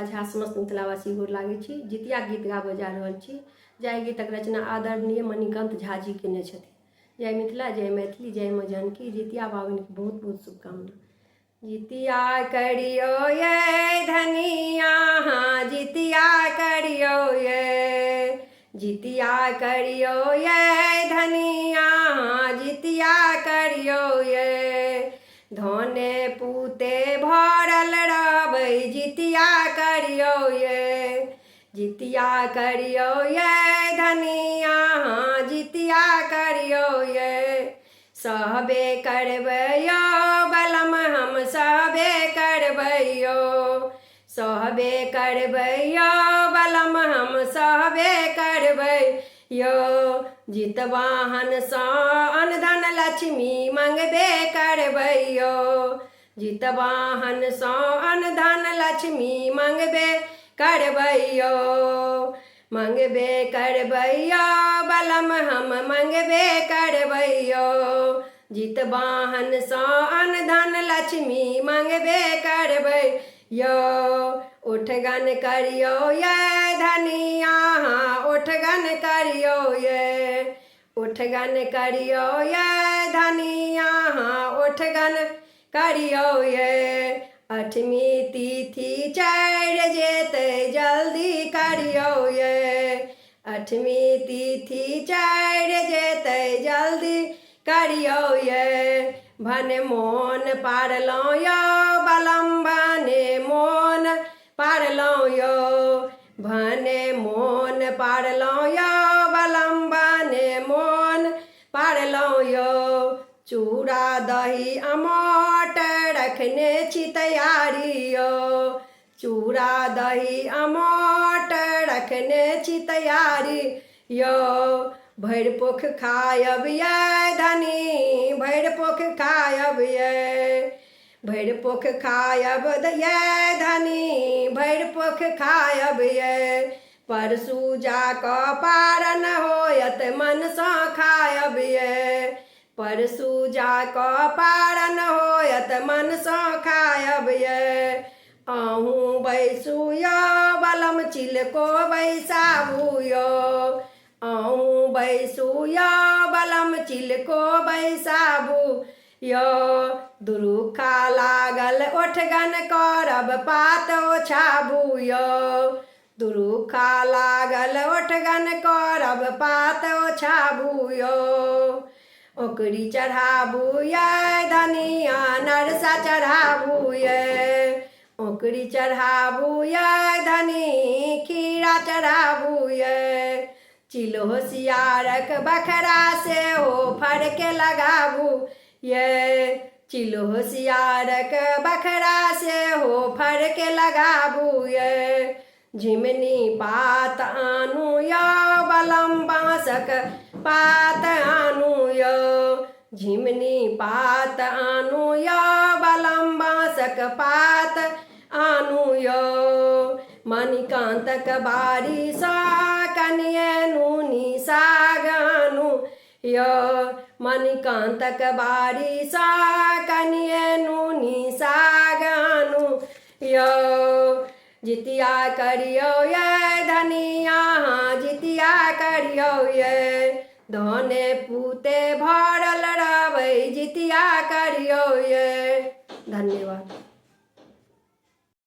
झा समस्त मिथिलावासी गोर लागै छी। जितिया गीत गाबऽ जा रहल छी। जय गीतक रचना आदरणीय मणिकांत झा जी केने छथिन। जय मिथिला, जय मैथिली, जय माँ जानकी। जितिया पाबनि के बहुत बहुत शुभकामना। जितिया करियो ये धनिया, जितिया करियो ये, जितिया करियो ये धनिया, जितिया करियो ये। धने पूते भरल रहबै, जितिया करियो ये, जितिया करियो ये धनिया, जितिया करियो ये। सहबे करबै यो बलम हम सहबे करबै यो, सहबे करबै यो बलम हम सहबे करबै यो। जितवाहन सँ अन्न धन लक्ष्मी मंगबे करबै यो, जितवाहन सँ अन्न धन लक्ष्मी मंगबे करबै यो। मंगबे करबै यो बलम हम मंगबे करबै यो, जितवाहन सँ अन्न धन लक्ष्मी मंगबे करबै यो। उठगन करियो ये धनिया, उठगन करियो ये, उठगन करियो ये धनिया, उठगन करियो ये। अठमी तिथि चढ़ि जेतै जल्दी करियो ये, अठमी तिथि चढ़ि जेतै जल्दी करियो ये। भने मोन पारलहुँ यो बलम, भने मोन पारलहुँ यो, भने मोन पारलहुँ यो बलम, भने मोन पारलहुँ यो। चूड़ा दही अमोट रखने छी तैयारी यो, चूड़ा दही अमोट रखने छी तैयारी यो। भरि पोख खायब ये धनी, भरि पोख खायब ये, भरि पोख खायब ये धनी, भरि पोख खायब ये। परसू जाकऽ पारन होयत मनसँ खायब ये, परसू जाकऽ पारन होयत मनसँ खायब ये। अहूँ बैसू यो बलम चिलको बैसाबू यो, अहूँ बैसू यो बलम चिलको बैसाबू यो। दुरुखा लागल ओठगन करब पात ओछाबू यो, दुरुखा लागल ओठगन करब पात ओछाबू यो। ओकरी चढ़ाबू ये धनिया, नरसा चढ़ाबू ये, ओकरी चढ़ाबू ये धनी, खीरा चढ़ाबू ये। चिल्हो सियारक बखरा से हो फड़के लगाबू ये, चिल्हो सियारक बखरा से हो फड़के लगाबू ये। झिमनी पात आनू यो बलम, बाँसक पात आनू यो, झिमनी पात आनू यो बलम, बाँसक पात आनू यो। मणिकांतक बारी सँ कनिये नूनी साग आनू यो, मणिकांतक बारी सँ कनिये नूनी साग आनू यो। जितिया करियो ये धनिया, जितिया करियो ये। धने पूते भरल रहबै, जितिया करियो ये। धन्यवाद।